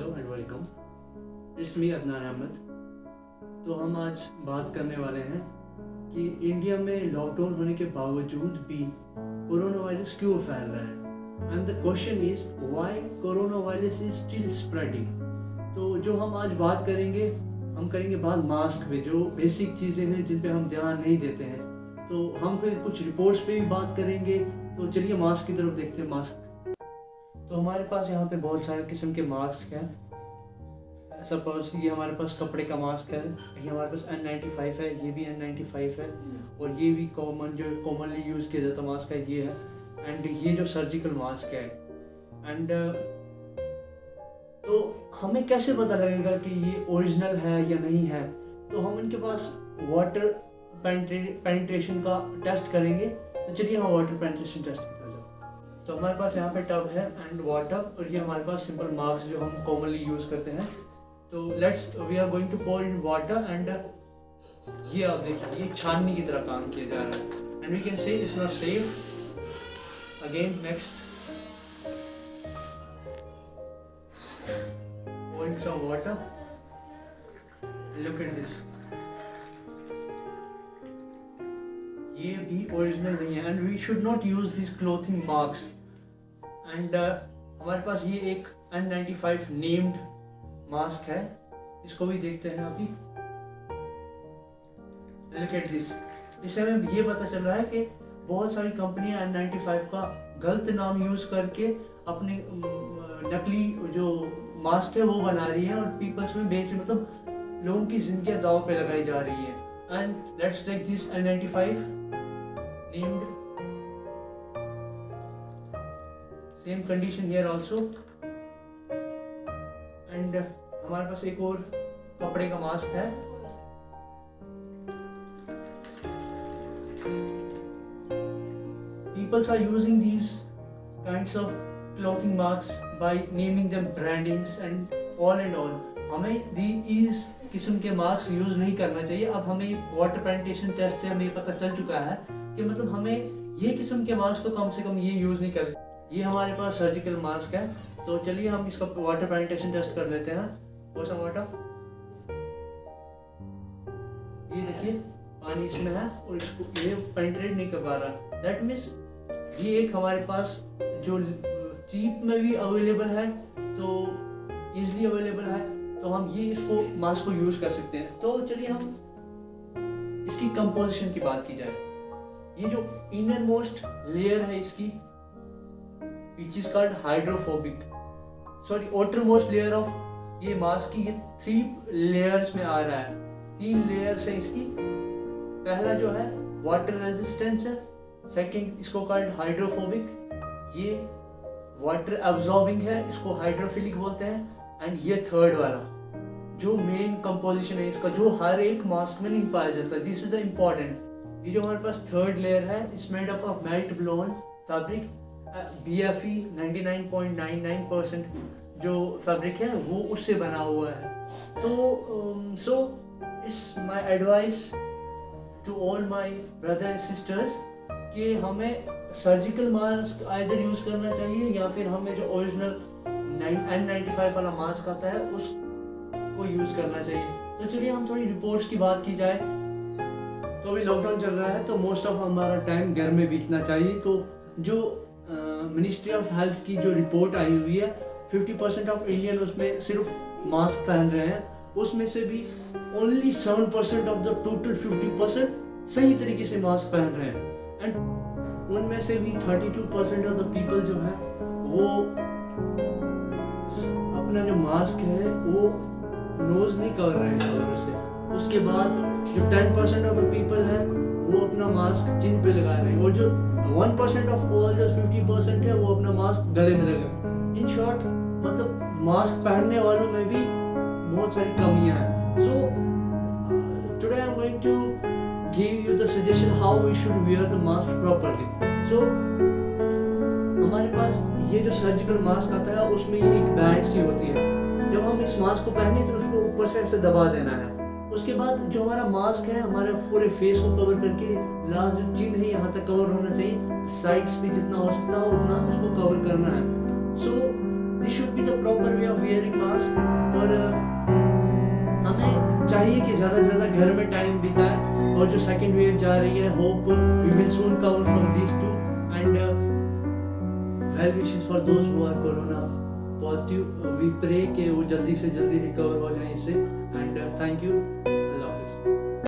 Hello and welcome. It's me Adnan Ahmed. तो हम आज बात करने वाले हैं कि इंडिया में लॉकडाउन होने के बावजूद भी कोरोना वायरस क्यों फैल रहा है, and the question is why corona virus is still spreading. तो जो हम आज बात करेंगे, हम करेंगे बात मास्क पे, जो बेसिक चीज़ें हैं जिन पे हम ध्यान नहीं देते हैं। तो हम फिर कुछ रिपोर्ट्स पे भी बात करेंगे। तो चलिए मास्क की तरफ देखते हैं। मास्क तो हमारे पास यहाँ पे बहुत सारे किस्म के मास्क हैं। सपोज ये हमारे पास कपड़े का मास्क है, ये हमारे पास N95 है, ये भी N95 है, और ये भी जो कॉमनली यूज़ किया जाता मास्क है ये है, एंड ये जो सर्जिकल मास्क है। एंड तो हमें कैसे पता लगेगा कि ये ओरिजिनल है या नहीं है? तो हम इनके पास वाटर पेनिट्रेशन का टेस्ट करेंगे। तो चलिए हम वाटर पेनिट्रेशन टेस्ट करते हैं। तो हमारे पास यहाँ पे टब है एंड वाटर, और ये हमारे पास सिंपल मार्क्स जो हम कॉमनली यूज़ करते हैं। तो we are going to pour in water, and ये आप देखिए ये छाननी की तरह काम किया जा रहा है, and we can say it's not safe. Again next pouring some water. Look at this. ये भी ओरिजिनल नहीं है, and we should not use this clothing marks. And हमारे पास ये एक N95 नेम्ड मास्क है, इसको भी देखते हैं अभी। Look at this. इससे हमें ये पता चल रहा है कि बहुत सारी कंपनियां N95 का गलत नाम यूज करके अपने नकली जो मास्क है वो बना रही है और पीपल्स में बेच, मतलब लोगों की जिंदगी दाव पे लगाई जा रही है। And let's take this N95 named, same condition here also. And हमारे पास एक और कपड़े का मास्क है। People are using these kinds of clothing marks by naming them brandings and all. हमें इस किस्म के मार्क्स यूज नहीं करना चाहिए। अब हमें वाटर पेनिट्रेशन टेस्ट से हमें पता चल चुका है कि मतलब हमें ये किस्म के मास्क तो कम से कम ये यूज नहीं कर। ये हमारे पास सर्जिकल मास्क है। तो चलिए हम इसका वाटर पेनिट्रेशन टेस्ट कर लेते हैं। और सम वाटर, ये देखिए पानी इसमें है और इसको ये पेनिट्रेट नहीं कर पा रहा। दैट मीन्स ये एक हमारे पास जो चीप में भी अवेलेबल है, तो इजीली अवेलेबल है, तो हम ये इसको मास्क को यूज कर सकते हैं। तो चलिए हम इसकी कंपोजिशन की बात की जाए। ये जो इनर मोस्ट लेयर है इसकी, which is called hydrophobic, sorry water most layer of ये मास्क की, ये 3 लेयर्स में आ रहा है। 3 लेयर्स है इसकी। पहला जो है वाटर रेजिस्टेंस है, सेकंड इसको कॉल्ड हाइड्रोफोबिक, ये वाटर एब्जॉर्बिंग है, इसको हाइड्रोफिलिक बोलते हैं। एंड ये थर्ड वाला जो मेन कंपोजिशन है इसका, जो हर एक मास्क में नहीं पाया जाता, दिस इज द इम्पोर्टेंट। ये जो हमारे पास थर्ड लेयर है, it's made up of melt blown fabric, BFE 99.99% जो फैब्रिक है वो उससे बना हुआ है। तो so it's my advice to all my brother and sisters कि हमें सर्जिकल मास्क आइदर यूज करना चाहिए, या फिर हमें जो ओरिजिनल N95 वाला मास्क आता है उसको यूज करना चाहिए। तो चलिए हम थोड़ी रिपोर्ट्स की बात की जाए। तो अभी लॉकडाउन चल रहा है, तो मोस्ट ऑफ हमारा टाइम घर में बीतना चाहिए। तो जो मिनिस्ट्री ऑफ हेल्थ की जो रिपोर्ट आई हुई है, 50% ऑफ इंडियन उसमें सिर्फ मास्क पहन रहे हैं। उसमें से भी ओनली 7% ऑफ द टोटल 50% सही तरीके से मास्क पहन रहे हैं। एंड उनमें से भी 32% ऑफ द पीपल जो है वो अपना जो मास्क है वो नोज नहीं कर रहे हैं से। उसके बाद जो 10% ऑफ द पीपल है वो अपना मास्क चिन पे लगा रहे हैं, और जो 1% ऑफ ऑल जो 50% है वो अपना मास्क गले में लगा। इन शॉर्ट मतलब मास्क पहनने वालों में भी बहुत सारी कमियां हैं। So today I am going to give you the suggestion how we should wear the mask properly. So हमारे पास ये जो सर्जिकल मास्क आता है उसमें ये एक बैंड सी होती है। जब हम इस मास्क को पहने तो उसको ऊपर से ऐसे दबा देना है। उसके बाद जो हमारा मास्क है हमारे पूरे फेस को कवर करके, लास्ट जो चिन्ह है यहाँ तक कवर होना चाहिए, साइड्स पे जितना हो सकता हो उतना उसको कवर करना है। So this should be the proper way of wearing mask. और हमें चाहिए कि ज़्यादा से ज़्यादा घर में टाइम बिताएं। और जो सेकेंड वेव जा रही है, hope we will soon cover from these two. And well wishes for those who are corona positive. We pray कि वो जल्दी से जल्दी रिकवर हो जाए इससे। And thank you.